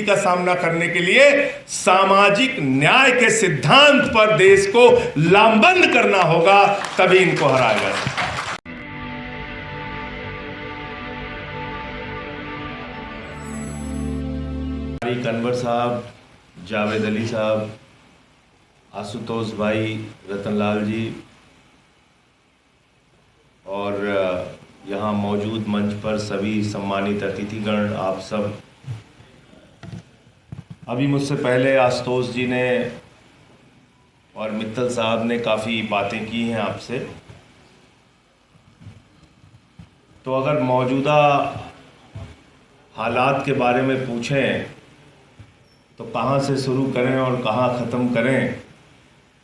राजनीति का सामना करने के लिए सामाजिक न्याय के सिद्धांत पर देश को लामबंद करना होगा, तभी इनको हराया जा सकता है। कन्वर साहब, जावेद अली साहब, आशुतोष भाई, रतनलाल जी और यहाँ मौजूद मंच पर सभी सम्मानित अतिथिगण, आप सब। अभी मुझसे पहले आशुतोष जी ने और मित्तल साहब ने काफ़ी बातें की हैं आपसे, तो अगर मौजूदा हालात के बारे में पूछें तो कहाँ से शुरू करें और कहाँ ख़त्म करें।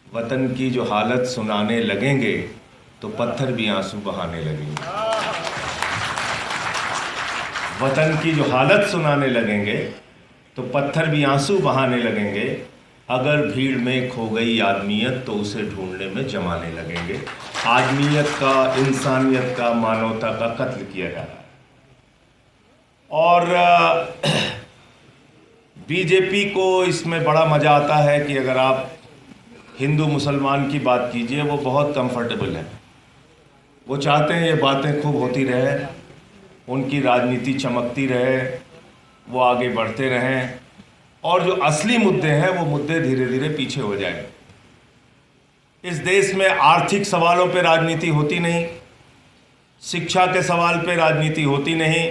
वतन की जो हालत सुनाने लगेंगे तो पत्थर भी आंसू बहाने लगेंगे। वतन की जो हालत सुनाने लगेंगे तो पत्थर भी आंसू बहाने लगेंगे। अगर भीड़ में खो गई आदमियत तो उसे ढूंढने में जमाने लगेंगे। आदमियत का, इंसानियत का, मानवता का कत्ल किया जा रहा है। और बीजेपी को इसमें बड़ा मज़ा आता है कि अगर आप हिंदू मुसलमान की बात कीजिए, वो बहुत कंफर्टेबल है। वो चाहते हैं ये बातें खूब होती रहे, उनकी राजनीति चमकती रहे, वो आगे बढ़ते रहें, और जो असली मुद्दे हैं वो मुद्दे धीरे धीरे पीछे हो जाएं। इस देश में आर्थिक सवालों पे राजनीति होती नहीं, शिक्षा के सवाल पे राजनीति होती नहीं,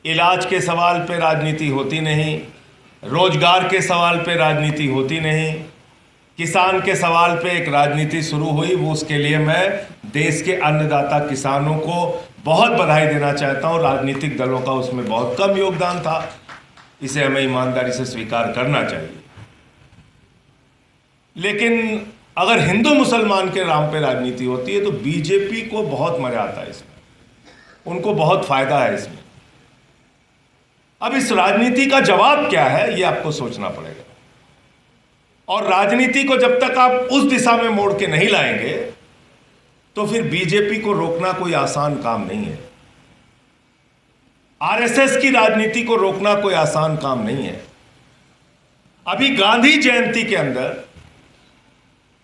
इलाज के सवाल पे राजनीति होती नहीं, रोजगार के सवाल पे राजनीति होती नहीं, किसान के सवाल पे एक राजनीति शुरू हुई। वो उसके लिए मैं देश के अन्नदाता किसानों को बहुत बधाई देना चाहता हूँ। राजनीतिक दलों का उसमें बहुत कम योगदान था, इसे हमें ईमानदारी से स्वीकार करना चाहिए। लेकिन अगर हिंदू मुसलमान के नाम पे राजनीति होती है तो बीजेपी को बहुत मजा आता है इसमें, उनको बहुत फायदा है इसमें। अब इस राजनीति का जवाब क्या है, ये आपको सोचना पड़ेगा। और राजनीति को जब तक आप उस दिशा में मोड़ के नहीं लाएंगे तो फिर बीजेपी को रोकना कोई आसान काम नहीं है। आरएसएस की राजनीति को रोकना कोई आसान काम नहीं है। अभी गांधी जयंती के अंदर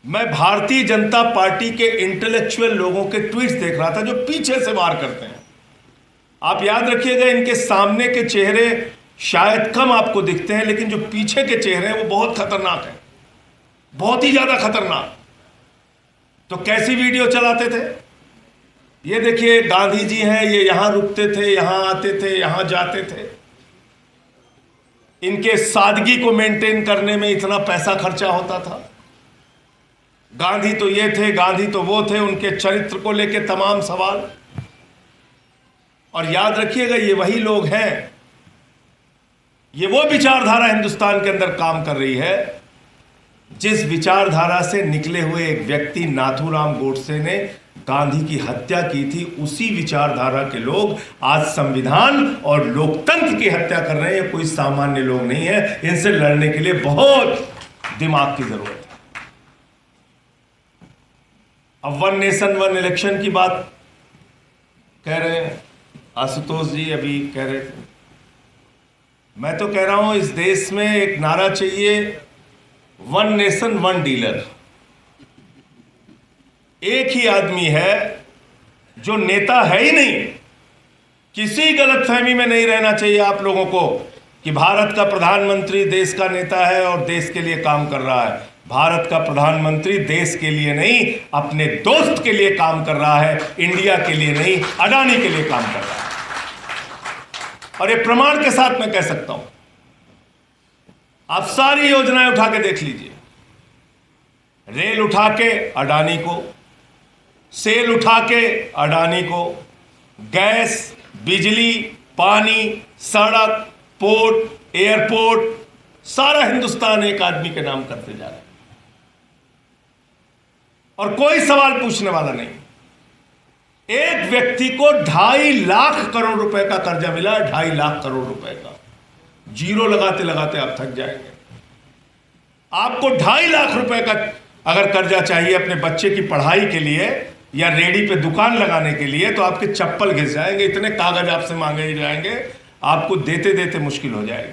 मैं भारतीय जनता पार्टी के इंटेलेक्चुअल लोगों के ट्वीट्स देख रहा था जो पीछे से वार करते हैं। आप याद रखिएगा, इनके सामने के चेहरे शायद कम आपको दिखते हैं, लेकिन जो पीछे के चेहरे हैं वो बहुत खतरनाक हैं, बहुत ही ज्यादा खतरनाक। तो कैसी वीडियो चलाते थे, ये देखिए गांधी जी हैं, ये यहां रुकते थे, यहां आते थे, यहां जाते थे। इनके सादगी को मेंटेन करने में इतना पैसा खर्चा होता था। गांधी तो ये थे, गांधी तो वो थे, उनके चरित्र को लेकर तमाम सवाल। और याद रखिएगा, ये वही लोग हैं, ये वो विचारधारा हिंदुस्तान के अंदर काम कर रही है जिस विचारधारा से निकले हुए एक व्यक्ति नाथूराम गोडसे ने गांधी की हत्या की थी। उसी विचारधारा के लोग आज संविधान और लोकतंत्र की हत्या कर रहे हैं। कोई सामान्य लोग नहीं है, इनसे लड़ने के लिए बहुत दिमाग की जरूरत है। अब वन नेशन वन इलेक्शन की बात कह रहे हैं, आशुतोष जी अभी कह रहे थे। मैं तो कह रहा हूं इस देश में एक नारा चाहिए, वन नेशन वन डीलर। एक ही आदमी है जो नेता है ही नहीं। किसी गलतफहमी में नहीं रहना चाहिए आप लोगों को कि भारत का प्रधानमंत्री देश का नेता है और देश के लिए काम कर रहा है। भारत का प्रधानमंत्री देश के लिए नहीं, अपने दोस्त के लिए काम कर रहा है, इंडिया के लिए नहीं, अडानी के लिए काम कर रहा है। और ये प्रमाण के साथ मैं कह सकता हूं, आप सारी योजनाएं उठा के देख लीजिए। रेल उठा के अडानी को, सेल उठा के अडानी को, गैस, बिजली, पानी, सड़क, पोर्ट, एयरपोर्ट, सारा हिंदुस्तान एक आदमी के नाम करते जा रहा है और कोई सवाल पूछने वाला नहीं। एक व्यक्ति को 2.5 लाख करोड़ रुपए का कर्जा मिला है, 2.5 लाख करोड़ रुपए का। जीरो लगाते लगाते आप थक जाएंगे। आपको 2.5 लाख रुपए का अगर कर्जा चाहिए अपने बच्चे की पढ़ाई के लिए या रेडी पे दुकान लगाने के लिए, तो आपके चप्पल घिस जाएंगे। इतने कागज आपसे मांगे जाएंगे, आपको देते देते मुश्किल हो जाएगी।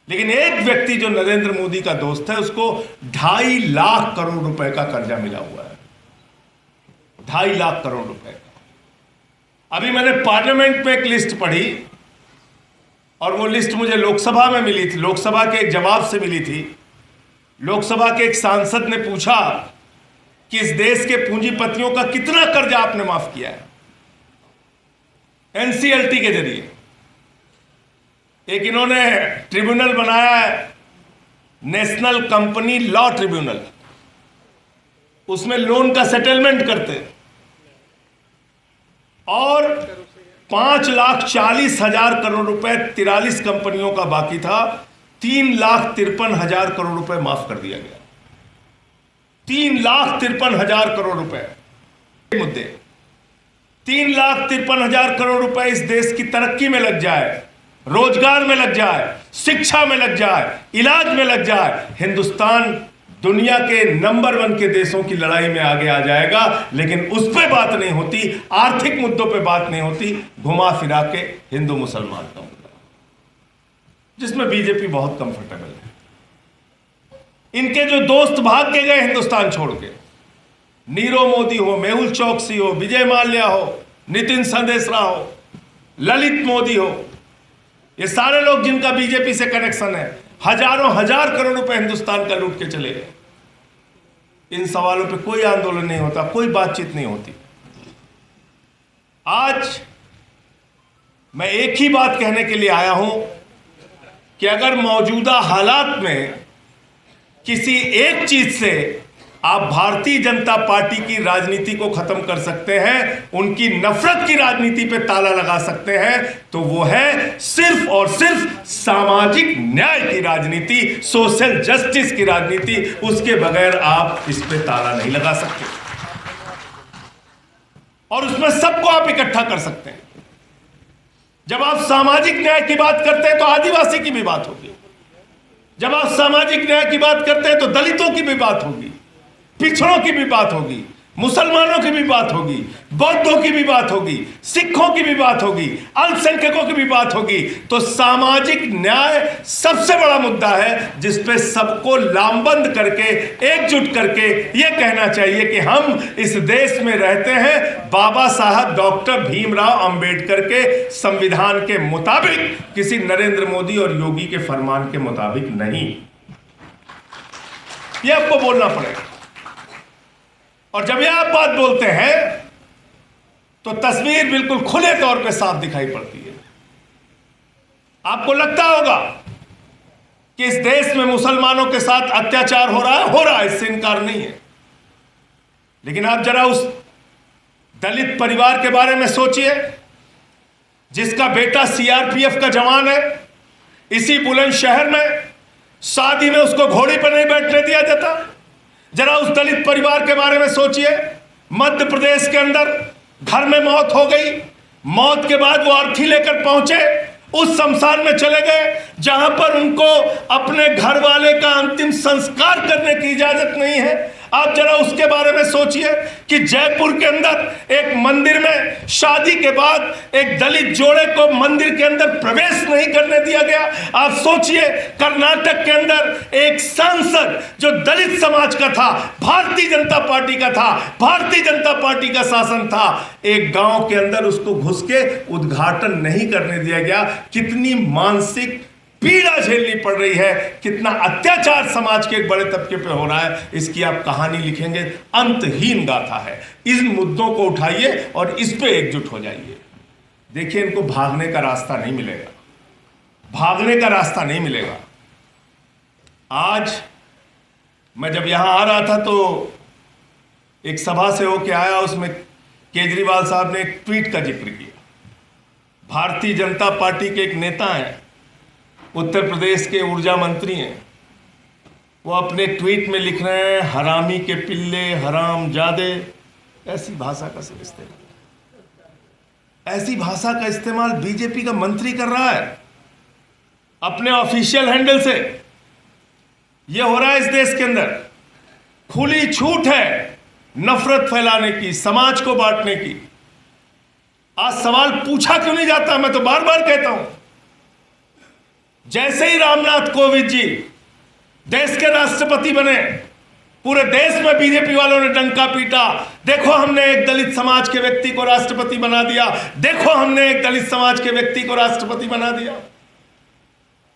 लेकिन एक व्यक्ति जो नरेंद्र मोदी का दोस्त है, उसको 2.5 लाख करोड़ रुपए का कर्जा मिला हुआ है। 2.5 लाख करोड़ रुपए का। अभी मैंने पार्लियामेंट में एक लिस्ट पढ़ी और वो लिस्ट मुझे लोकसभा में मिली थी, लोकसभा के एक जवाब से मिली थी। लोकसभा के एक सांसद ने पूछा कि इस देश के पूंजीपतियों का कितना कर्जा आपने माफ किया है एनसीएलटी के जरिए। एक इन्होंने ट्रिब्यूनल बनाया है, नेशनल कंपनी लॉ ट्रिब्यूनल, उसमें लोन का सेटलमेंट करते और 5,40,000 करोड़ रुपए 43 कंपनियों का बाकी था, 3,53,000 करोड़ रुपए माफ कर दिया गया। 3,53,000 करोड़ रुपए मुद्दे, 3,53,000 करोड़ रुपए इस देश की तरक्की में लग जाए, रोजगार में लग जाए, शिक्षा में लग जाए, इलाज में लग जाए, हिंदुस्तान दुनिया के नंबर 1 के देशों की लड़ाई में आगे आ जाएगा। लेकिन उस पर बात नहीं होती, आर्थिक मुद्दों पे बात नहीं होती, घुमा फिरा के हिंदू मुसलमान का मुद्दा, जिसमें बीजेपी बहुत कंफर्टेबल है। इनके जो दोस्त भाग के गए हिंदुस्तान छोड़ के, नीरव मोदी हो, मेहुल चौकसी हो, विजय माल्या हो, नितिन संदेशरा हो, ललित मोदी हो, ये सारे लोग जिनका बीजेपी से कनेक्शन है, हजारों हजार करोड़ रुपए हिंदुस्तान का लूट के चले गए। इन सवालों पे कोई आंदोलन नहीं होता, कोई बातचीत नहीं होती। आज मैं एक ही बात कहने के लिए आया हूं कि अगर मौजूदा हालात में किसी एक चीज से आप भारतीय जनता पार्टी की राजनीति को खत्म कर सकते हैं, उनकी नफरत की राजनीति पे ताला लगा सकते हैं, तो वो है सिर्फ और सिर्फ सामाजिक न्याय की राजनीति, सोशल जस्टिस की राजनीति। उसके बगैर आप इस पे ताला नहीं लगा सकते और उसमें सबको आप इकट्ठा कर सकते हैं। जब आप सामाजिक न्याय की बात करते हैं तो आदिवासी की भी बात होगी, जब आप सामाजिक न्याय की बात करते हैं तो दलितों की भी बात होगी, पिछड़ों की भी बात होगी, मुसलमानों की भी बात होगी, बौद्धों की भी बात होगी, सिखों की भी बात होगी, अल्पसंख्यकों की भी बात होगी। तो सामाजिक न्याय सबसे बड़ा मुद्दा है जिस पे सबको लामबंद करके, एकजुट करके यह कहना चाहिए कि हम इस देश में रहते हैं बाबा साहब डॉक्टर भीमराव अंबेडकर के संविधान के मुताबिक, किसी नरेंद्र मोदी और योगी के फरमान के मुताबिक नहीं। यह आपको बोलना पड़ेगा। और जब यह आप बात बोलते हैं तो तस्वीर बिल्कुल खुले तौर पे साफ दिखाई पड़ती है। आपको लगता होगा कि इस देश में मुसलमानों के साथ अत्याचार हो रहा है, इससे इनकार नहीं है। लेकिन आप जरा उस दलित परिवार के बारे में सोचिए जिसका बेटा सीआरपीएफ का जवान है। इसी बुलंदशहर में शादी में उसको घोड़ी पर नहीं बैठने दिया जाता। जरा उस दलित परिवार के बारे में सोचिए, मध्य प्रदेश के अंदर घर में मौत हो गई, मौत के बाद वो अर्थी लेकर पहुंचे, उस शमशान में चले गए जहां पर उनको अपने घर वाले का अंतिम संस्कार करने की इजाजत नहीं है। आप जरा उसके बारे में सोचिए कि जयपुर के अंदर एक मंदिर में शादी के बाद एक दलित जोड़े को मंदिर के अंदर प्रवेश नहीं करने दिया गया। आप सोचिए कर्नाटक के अंदर एक सांसद जो दलित समाज का था, भारतीय जनता पार्टी का था, भारतीय जनता पार्टी का शासन था, एक गांव के अंदर उसको घुस के उद्घाटन नहीं करने दिया गया। कितनी मानसिक पीड़ा झेलनी पड़ रही है, कितना अत्याचार समाज के एक बड़े तबके पे हो रहा है, इसकी आप कहानी लिखेंगे, अंतहीन गाथा है। इन मुद्दों को उठाइए और इस पे एकजुट हो जाइए। देखिए, इनको भागने का रास्ता नहीं मिलेगा, भागने का रास्ता नहीं मिलेगा। आज मैं जब यहां आ रहा था तो एक सभा से होके आया, उसमें केजरीवाल साहब ने एक ट्वीट का जिक्र किया। भारतीय जनता पार्टी के एक नेता हैं, उत्तर प्रदेश के ऊर्जा मंत्री हैं, वो अपने ट्वीट में लिख रहे हैं, हरामी के पिल्ले, हराम जादे। ऐसी भाषा का इस्तेमाल, ऐसी भाषा का इस्तेमाल बीजेपी का मंत्री कर रहा है अपने ऑफिशियल हैंडल से। ये हो रहा है इस देश के अंदर। खुली छूट है नफरत फैलाने की, समाज को बांटने की। आज सवाल पूछा क्यों नहीं जाता? मैं तो बार बार कहता हूं, जैसे ही रामनाथ कोविंद जी देश के राष्ट्रपति बने, पूरे देश में बीजेपी वालों ने डंका पीटा, देखो हमने एक दलित समाज के व्यक्ति को राष्ट्रपति बना दिया, देखो हमने एक दलित समाज के व्यक्ति को राष्ट्रपति बना दिया।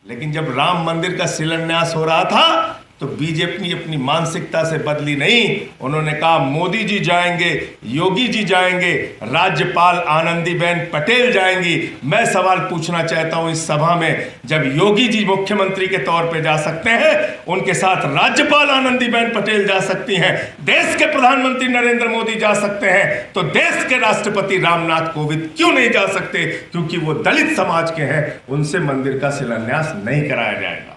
लेकिन जब राम मंदिर का शिलान्यास हो रहा था तो बीजेपी अपनी मानसिकता से बदली नहीं। उन्होंने कहा मोदी जी जाएंगे, योगी जी जाएंगे, राज्यपाल आनंदीबेन पटेल जाएंगी। मैं सवाल पूछना चाहता हूं इस सभा में, जब योगी जी मुख्यमंत्री के तौर पे जा सकते हैं, उनके साथ राज्यपाल आनंदीबेन पटेल जा सकती हैं, देश के प्रधानमंत्री नरेंद्र मोदी जा सकते हैं, तो देश के राष्ट्रपति रामनाथ कोविंद क्यों नहीं जा सकते? क्योंकि वो दलित समाज के हैं, उनसे मंदिर का शिलान्यास नहीं कराया जाएगा।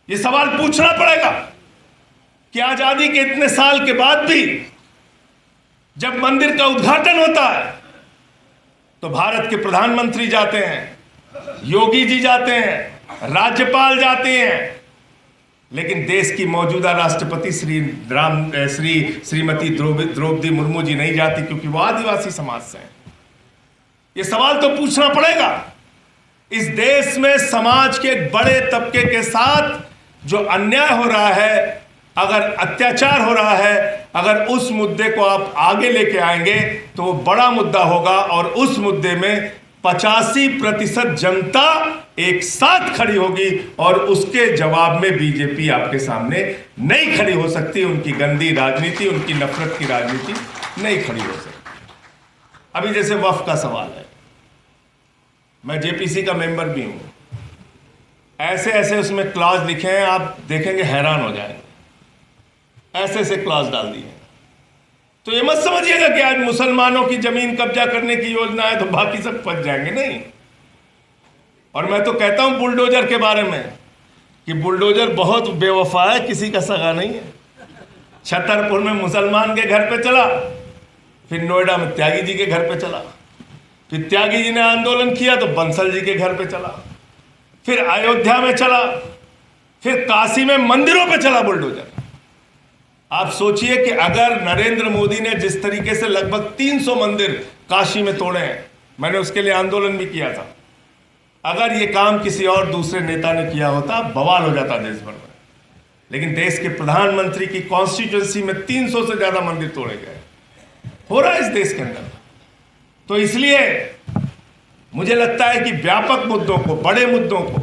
ये सवाल पूछना पड़ेगा कि आजादी के इतने साल के बाद भी जब मंदिर का उद्घाटन होता है तो भारत के प्रधानमंत्री जाते हैं, योगी जी जाते हैं, राज्यपाल जाते हैं, लेकिन देश की मौजूदा राष्ट्रपति श्रीमती द्रौपदी मुर्मू जी नहीं जाती, क्योंकि वो आदिवासी समाज से हैं। ये सवाल तो पूछना पड़ेगा। इस देश में समाज के एक बड़े तबके के साथ जो अन्याय हो रहा है, अगर अत्याचार हो रहा है, अगर उस मुद्दे को आप आगे लेके आएंगे तो वो बड़ा मुद्दा होगा, और उस मुद्दे में 85% जनता एक साथ खड़ी होगी, और उसके जवाब में बीजेपी आपके सामने नहीं खड़ी हो सकती। उनकी गंदी राजनीति, उनकी नफरत की राजनीति नहीं खड़ी हो सकती। अभी जैसे वक्फ का सवाल है, मैं जेपीसी का मेंबर भी हूं, ऐसे ऐसे उसमें क्लॉज लिखे हैं, आप देखेंगे हैरान हो जाएंगे। ऐसे ऐसे क्लॉज डाल दिए। तो ये मत समझिएगा कि आज मुसलमानों की जमीन कब्जा करने की योजना है तो बाकी सब फंस जाएंगे, नहीं। और मैं तो कहता हूं बुलडोजर के बारे में कि बुलडोजर बहुत बेवफा है, किसी का सगा नहीं है। छतरपुर में मुसलमान के घर पे चला, फिर नोएडा में त्यागी जी के घर पे चला, फिर त्यागी जी ने आंदोलन किया तो बंसल जी के घर पे चला, फिर अयोध्या में चला, फिर काशी में मंदिरों पे चला बुलडोजर। आप सोचिए कि अगर नरेंद्र मोदी ने जिस तरीके से लगभग 300 मंदिर काशी में तोड़े हैं, मैंने उसके लिए आंदोलन भी किया था, अगर ये काम किसी और दूसरे नेता ने किया होता बवाल हो जाता देश भर में। लेकिन देश के प्रधानमंत्री की कॉन्स्टिट्यूएंसी में 300 से ज्यादा मंदिर तोड़े गए। हो रहा है इस देश के अंदर। तो इसलिए मुझे लगता है कि व्यापक मुद्दों को, बड़े मुद्दों को,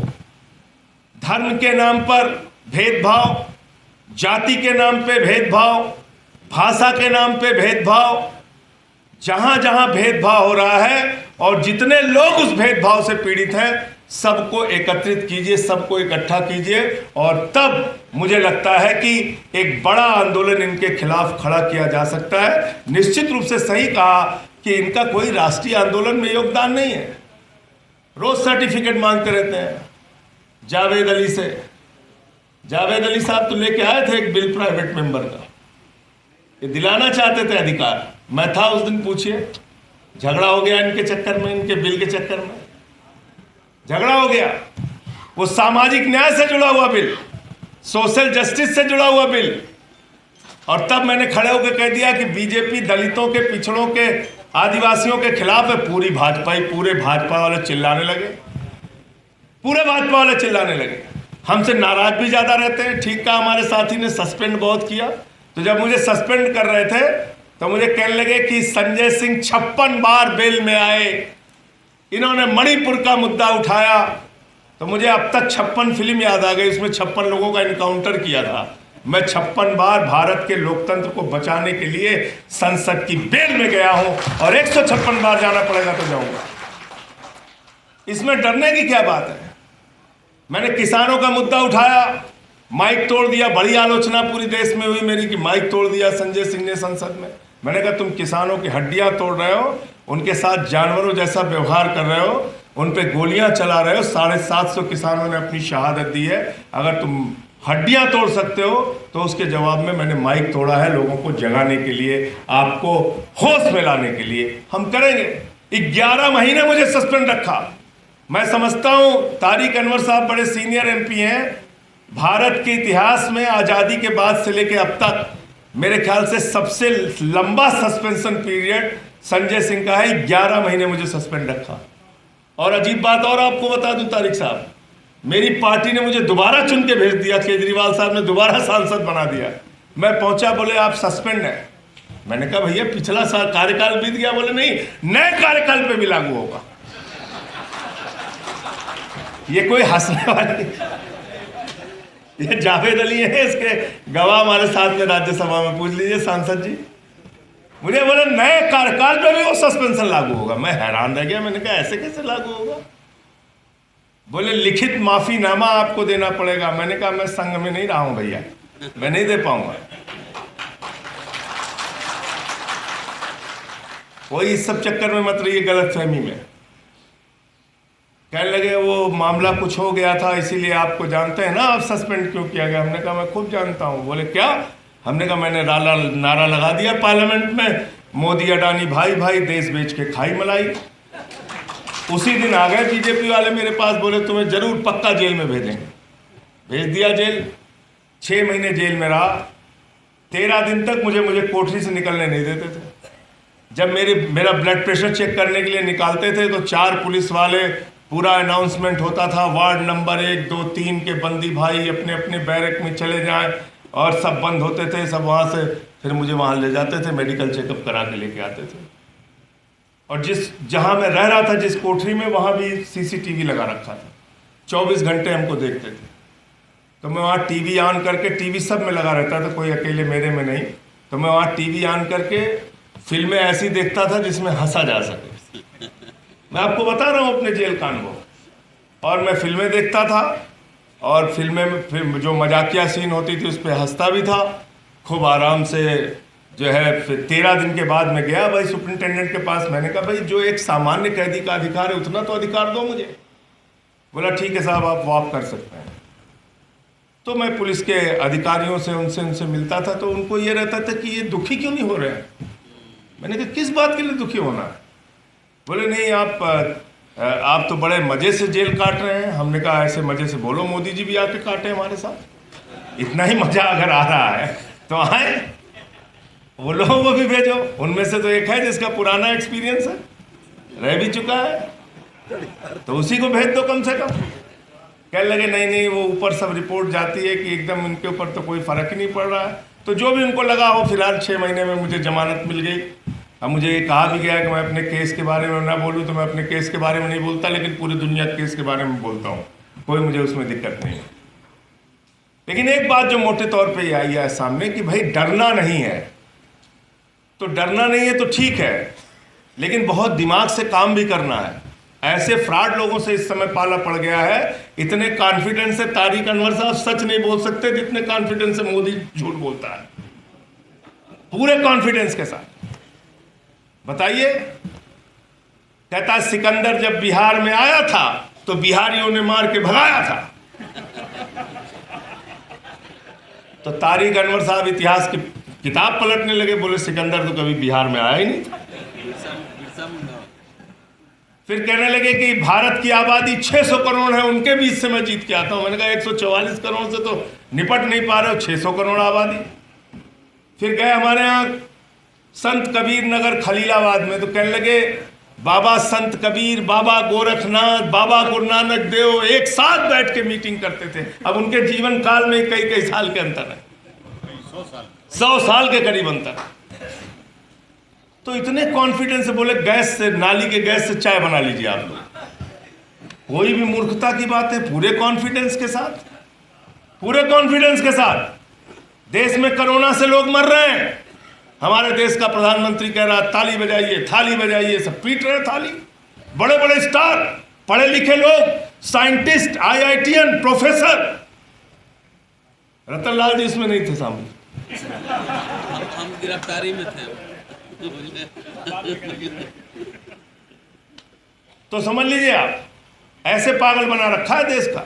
धर्म के नाम पर भेदभाव, जाति के नाम पे भेदभाव, भाषा के नाम पे भेदभाव, जहां जहां भेदभाव हो रहा है और जितने लोग उस भेदभाव से पीड़ित हैं, सबको एकत्रित कीजिए, सबको इकट्ठा कीजिए, और तब मुझे लगता है कि एक बड़ा आंदोलन इनके खिलाफ खड़ा किया जा सकता है। निश्चित रूप से सही कहा कि इनका कोई राष्ट्रीय आंदोलन में योगदान नहीं है। रोज सर्टिफिकेट मांगते रहते हैं जावेद अली से। जावेद अली साहब तो लेके आए थे एक बिल प्राइवेट मेंबर का, ये दिलाना चाहते थे अधिकार। मैं था उस दिन, पूछिए, झगड़ा हो गया इनके चक्कर में, इनके बिल के चक्कर में झगड़ा हो गया। वो सामाजिक न्याय से जुड़ा हुआ बिल, सोशल जस्टिस से जुड़ा हुआ बिल, और तब मैंने खड़े होकर कह दिया कि बीजेपी दलितों के, पिछड़ों के, आदिवासियों के खिलाफ है। पूरे भाजपा वाले चिल्लाने लगे, पूरे भाजपा वाले चिल्लाने लगे। हमसे नाराज भी ज्यादा रहते हैं। ठीक कहा, हमारे साथी ने सस्पेंड बहुत किया। तो जब मुझे सस्पेंड कर रहे थे तो मुझे कहने लगे कि संजय सिंह 56 बार बेल में आए, इन्होंने मणिपुर का मुद्दा उठाया। तो मुझे अब तक 56 फिल्म याद आ गई, उसमें 56 लोगों का इनकाउंटर किया था। मैं 56 बार भारत के लोकतंत्र को बचाने के लिए संसद की बेल में गया हूं, और 156 बार जाना पड़ेगा तो जाऊंगा। इसमें डरने की क्या बात है? मैंने किसानों का मुद्दा उठाया, माइक तोड़ दिया। बड़ी आलोचना पूरी देश में हुई मेरी कि माइक तोड़ दिया संजय सिंह ने संसद में। मैंने कहा तुम किसानों की हड्डियां तोड़ रहे हो, उनके साथ जानवरों जैसा व्यवहार कर रहे हो, उन पे गोलियां चला रहे हो। 750 किसानों ने अपनी शहादत दी है। अगर तुम हड्डियां तोड़ सकते हो तो उसके जवाब में मैंने माइक तोड़ा है, लोगों को जगाने के लिए, आपको होश में लाने के लिए। हम करेंगे। 11 महीने मुझे सस्पेंड रखा। मैं समझता हूं तारिक अनवर साहब बड़े सीनियर एमपी हैं। भारत के इतिहास में आज़ादी के बाद से लेकर अब तक मेरे ख्याल से सबसे लंबा सस्पेंशन पीरियड संजय सिंह का है। 11 महीने मुझे सस्पेंड रखा। और अजीब बात और आपको बता दूं तारिक साहब, मेरी पार्टी ने मुझे दोबारा चुन के भेज दिया, केजरीवाल साहब ने दोबारा सांसद बना दिया। मैं पहुंचा, बोले आप सस्पेंड हैं। मैंने कहा भैया पिछला साल कार्यकाल बीत गया। बोले नहीं, नए कार्यकाल पे भी लागू होगा। ये कोई हंसने वाली, ये जावेद अली है, इसके गवाह हमारे साथ में राज्यसभा में, पूछ लीजिए सांसद जी। मुझे बोले नए कार्यकाल पे भी वो सस्पेंशन लागू होगा। मैं हैरान रह गया, मैंने कहा ऐसे कैसे लागू होगा? बोले लिखित माफीनामा आपको देना पड़ेगा। मैंने कहा मैं संघ में नहीं रहा हूं भैया, मैं नहीं दे पाऊंगा। कोई इस सब चक्कर में मत रहिए, गलतफहमी में। कहने लगे वो मामला कुछ हो गया था इसीलिए आपको जानते हैं ना, आप सस्पेंड क्यों किया गया? हमने कहा मैं खूब जानता हूं। बोले क्या? हमने कहा मैंने नारा लगा दिया पार्लियामेंट में, मोदी अडानी भाई भाई, देश बेच के खाई मलाई। उसी दिन आ गए बीजेपी वाले मेरे पास, बोले तुम्हें जरूर पक्का जेल में भेजेंगे। भेज दिया जेल। 6 महीने जेल में रहा। 13 दिन तक मुझे कोठरी से निकलने नहीं देते थे। जब मेरा ब्लड प्रेशर चेक करने के लिए निकालते थे तो 4 पुलिस वाले, पूरा अनाउंसमेंट होता था, वार्ड नंबर 1, 2, 3 के बंदी भाई अपने अपने बैरक में चले जाएं, और सब बंद होते थे। सब वहाँ से फिर मुझे वहाँ ले जाते थे, मेडिकल चेकअप करा के लेके आते थे। और जहाँ मैं रह रहा था, जिस कोठरी में, वहाँ भी CCTV लगा रखा था। 24 घंटे हमको देखते थे। तो मैं वहाँ टीवी ऑन करके, टीवी सब में लगा रहता था, कोई अकेले मेरे में नहीं। तो मैं वहाँ टीवी ऑन करके फिल्में ऐसी देखता था जिसमें हंसा जा सके। मैं आपको बता रहा हूँ अपने जेल का अनुभव। और मैं फिल्में देखता था, और फिल्में में फिर जो मजाकिया सीन होती थी उस पर हंसता भी था खूब आराम से, जो है। फिर 13 दिन के बाद मैं गया भाई सुपरिटेंडेंट के पास। मैंने कहा भाई जो एक सामान्य कैदी का अधिकार है उतना तो अधिकार दो मुझे। बोला ठीक है साहब, आप वॉक कर सकते हैं। तो मैं पुलिस के अधिकारियों से उनसे मिलता था, तो उनको ये रहता था कि ये दुखी क्यों नहीं हो रहे हैं। मैंने कहा किस बात के लिए दुखी होना है? बोले नहीं, आप तो बड़े मजे से जेल काट रहे हैं। हमने कहा ऐसे मजे से बोलो, मोदी जी भी आके काटे हमारे साथ। इतना ही मजा अगर आ रहा है तो आए, वो लोगों को भी भेजो। उनमें से तो एक है जिसका पुराना एक्सपीरियंस है, रह भी चुका है, तो उसी को भेज दो कम से कम। कहने लगे नहीं, वो ऊपर सब रिपोर्ट जाती है कि एकदम उनके ऊपर तो कोई फर्क ही नहीं पड़ रहा है। तो जो भी उनको लगा हो, फिलहाल 6 महीने में मुझे जमानत मिल गई। अब मुझे ये कहा भी गया कि मैं अपने केस के बारे में ना बोलूँ, तो मैं अपने केस के बारे में नहीं बोलता, लेकिन पूरी दुनिया के केस के बारे में बोलता हूँ। कोई मुझे उसमें दिक्कत नहीं है। लेकिन एक बात जो मोटे तौर पे आई है सामने कि भाई डरना नहीं है, तो डरना नहीं है तो ठीक है, लेकिन बहुत दिमाग से काम भी करना है। ऐसे फ्रॉड लोगों से इस समय पाला पड़ गया है। इतने कॉन्फिडेंस से तारिक अनवर साहब सच नहीं बोल सकते जितने कॉन्फिडेंस से मोदी झूठ बोलता है, पूरे कॉन्फिडेंस के साथ। बताइए, कहता सिकंदर जब बिहार में आया था तो बिहारियों ने मार के भगाया था। तो तारिक अनवर साहब इतिहास की किताब पलटने लगे, बोले सिकंदर तो कभी बिहार में आया ही नहीं था। फिर कहने लगे कि भारत की आबादी 600 करोड़ है, उनके बीच से मैं जीत के आता हूं। मैंने कहा 144 करोड़ से तो निपट नहीं पा रहे हो, 600 करोड़ आबादी। फिर गए हमारे यहाँ संत कबीर नगर खलीलाबाद में, तो कहने लगे बाबा संत कबीर, बाबा गोरखनाथ, बाबा गुरु नानक देव एक साथ बैठ के मीटिंग करते थे। अब उनके जीवन काल में कई साल के अंतर है, 100 साल के करीब अंतर। तो इतने कॉन्फिडेंस से बोले गैस से, नाली के गैस से चाय बना लीजिए आप लोग। कोई भी मूर्खता की बात है, पूरे कॉन्फिडेंस के साथ, पूरे कॉन्फिडेंस के साथ। देश में कोरोना से लोग मर रहे हैं, हमारे देश का प्रधानमंत्री कह रहा ताली बजाइए, थाली बजाइए, सब पीट रहे थाली। बड़े बड़े स्टार, पढ़े लिखे लोग, साइंटिस्ट, IITian, प्रोफेसर। रतन लाल जी इसमें नहीं थे शामिल, हम गिरफ्तारी में थे। तो समझ लीजिए आप, ऐसे पागल बना रखा है देश का।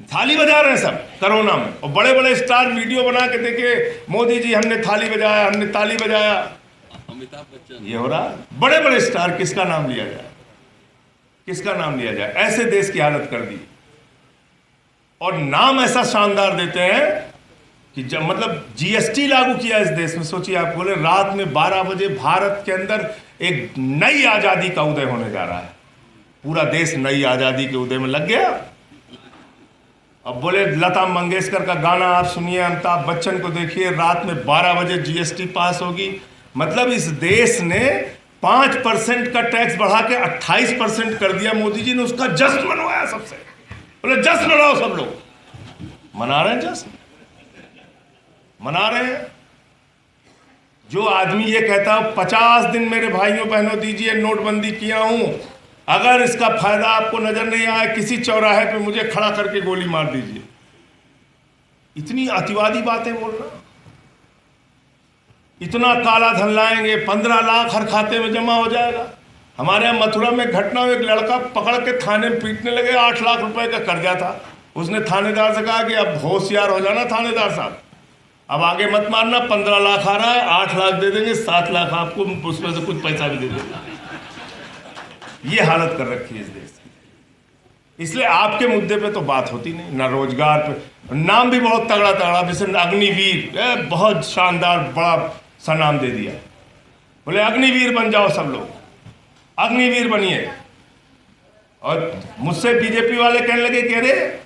थाली बजा रहे हैं सब कोरोना में, और बड़े बड़े स्टार वीडियो बना के देखे, मोदी जी हमने थाली बजाया, हमने ताली बजाया। अमिताभ बच्चन, ये हो रहा। बड़े बड़े स्टार, किसका नाम लिया जाए, किसका नाम लिया जाए? ऐसे देश की हालत कर दी। और नाम ऐसा शानदार देते हैं कि जब मतलब GST लागू किया इस देश में। सोचिए आप, बोले रात में 12 बजे भारत के अंदर एक नई आजादी का उदय होने जा रहा है। पूरा देश नई आजादी के उदय में लग गया। अब बोले लता मंगेशकर का गाना आप सुनिए, अमिताभ बच्चन को देखिए, रात में 12 बजे जीएसटी पास होगी। मतलब इस देश ने 5% का टैक्स बढ़ा के 28% कर दिया मोदी जी ने, उसका जश्न मनवाया सबसे। बोले जश्न मनाओ, सब लोग मना रहे हैं, जश्न मना रहे हैं। जो आदमी ये कहता है 50 दिन मेरे भाइयों बहनों दीजिए नोटबंदी किया हूं, अगर इसका फायदा आपको नजर नहीं आया किसी चौराहे पे मुझे खड़ा करके गोली मार दीजिए। इतनी अतिवादी बातें बोलना। इतना काला धन लाएंगे, 15 लाख हर खाते में जमा हो जाएगा। हमारे यहाँ मथुरा में घटना हुई, एक लड़का पकड़ के थाने में पीटने लगे, 8 लाख रुपए का कर्जा था। उसने थानेदार से कहा कि अब होशियार हो जाना थानेदार साहब, अब आगे मत मारना, 15 लाख आ रहा है, 8 लाख दे देंगे, 7 लाख आपको, उसमें से कुछ पैसा भी दे देंगे। ये हालत कर रखी है इस देश की। इसलिए आपके मुद्दे पे तो बात होती नहीं, ना रोजगार पे। नाम भी बहुत तगड़ा तगड़ा, जैसे अग्निवीर, बहुत शानदार बड़ा सा नाम दे दिया। बोले अग्निवीर बन जाओ सब लोग, अग्निवीर बनिए। और मुझसे बीजेपी वाले कहने लगे कि अरे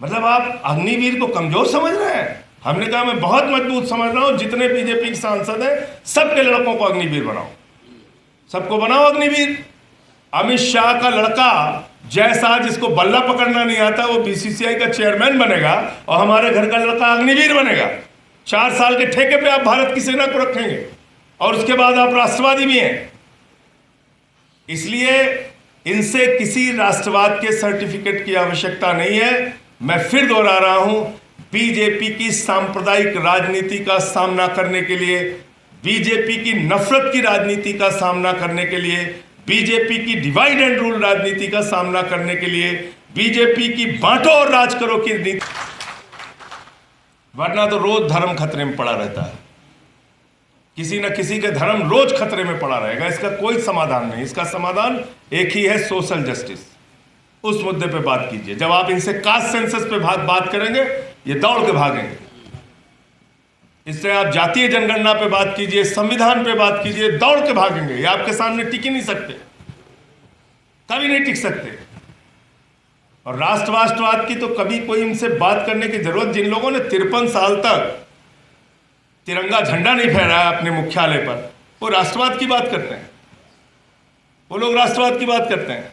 मतलब आप अग्निवीर को कमजोर समझ रहे हैं। हमने कहा मैं बहुत मजबूत समझ रहा हूं, जितने बीजेपी के सांसद हैं सबके लड़कों को अग्निवीर बनाओ, सबको बनाओ अग्निवीर। अमित शाह का लड़का जैसा, जिसको बल्ला पकड़ना नहीं आता, वो बीसीसीआई का चेयरमैन बनेगा, और हमारे घर का लड़का अग्निवीर बनेगा। 4 साल के ठेके पे आप भारत की सेना को रखेंगे, और उसके बाद आप राष्ट्रवादी भी हैं। इसलिए इनसे किसी राष्ट्रवाद के सर्टिफिकेट की आवश्यकता नहीं है। मैं फिर दोहरा रहा हूं, बीजेपी की सांप्रदायिक राजनीति का सामना करने के लिए, बीजेपी की नफरत की राजनीति का सामना करने के लिए, बीजेपी की डिवाइड एंड रूल राजनीति का सामना करने के लिए, बीजेपी की बांटो और राज करो की नीति, वरना तो रोज धर्म खतरे में पड़ा रहता है। किसी न किसी का धर्म रोज खतरे में पड़ा रहेगा। इसका कोई समाधान नहीं। इसका समाधान एक ही है, सोशल जस्टिस। उस मुद्दे पे बात कीजिए। जब आप इनसे कास्ट सेंसस पे बात करेंगे, ये दौड़ के भागेंगे। इससे आप जातीय जनगणना पे बात कीजिए, संविधान पे बात कीजिए, दौड़ के भागेंगे। ये आपके सामने टिक ही नहीं सकते, कभी नहीं टिक सकते। और राष्ट्रवाद की तो कभी कोई इनसे बात करने की जरूरत, जिन लोगों ने 53 साल तक तिरंगा झंडा नहीं फहराया अपने मुख्यालय पर, वो राष्ट्रवाद की बात करते हैं। वो लोग राष्ट्रवाद की बात करते हैं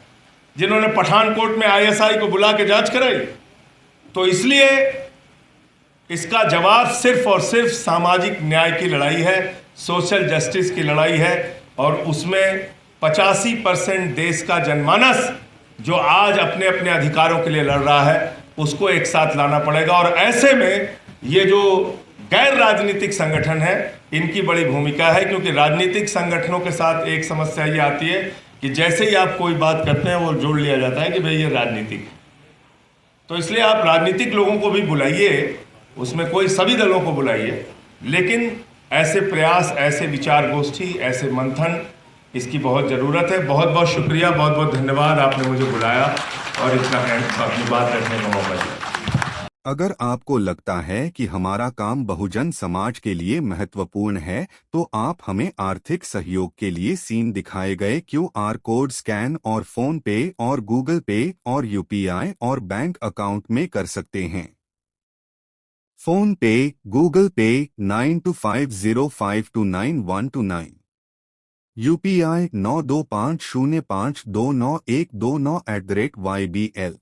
जिन्होंने पठानकोट में आईएसआई को बुला के जांच कराई। तो इसलिए इसका जवाब सिर्फ और सिर्फ सामाजिक न्याय की लड़ाई है, सोशल जस्टिस की लड़ाई है। और उसमें 85% देश का जनमानस जो आज अपने अपने अधिकारों के लिए लड़ रहा है, उसको एक साथ लाना पड़ेगा। और ऐसे में ये जो गैर राजनीतिक संगठन है, इनकी बड़ी भूमिका है, क्योंकि राजनीतिक संगठनों के साथ एक समस्या ये आती है कि जैसे ही आप कोई बात करते हैं वो जोड़ लिया जाता है कि भाई ये राजनीतिक है। तो इसलिए आप राजनीतिक लोगों को भी बुलाइए, उसमें कोई सभी दलों को बुलाइए, लेकिन ऐसे प्रयास, ऐसे विचार गोष्ठी, ऐसे मंथन, इसकी बहुत ज़रूरत है। बहुत बहुत शुक्रिया, बहुत बहुत धन्यवाद, आपने मुझे बुलाया और इतना अपनी बात रखने का मौका दिया। अगर आपको लगता है कि हमारा काम बहुजन समाज के लिए महत्वपूर्ण है, तो आप हमें आर्थिक सहयोग के लिए सीन दिखाए गए QR कोड स्कैन और फोन पे और गूगल पे और UPI और बैंक अकाउंट में कर सकते हैं। फोन पे, गूगल पे 9250529129, UPI 9250529129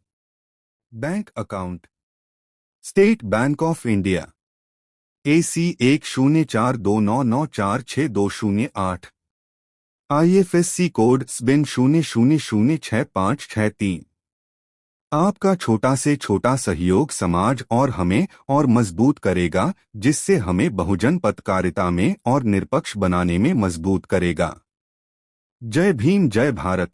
bank account state bank of India AC 104299462008, IFSC code SBIN 00066563। आपका छोटा से छोटा सहयोग समाज और हमें और मजबूत करेगा, जिससे हमें बहुजन पत्रकारिता में और निष्पक्ष बनाने में मजबूत करेगा। जय भीम, जय भारत।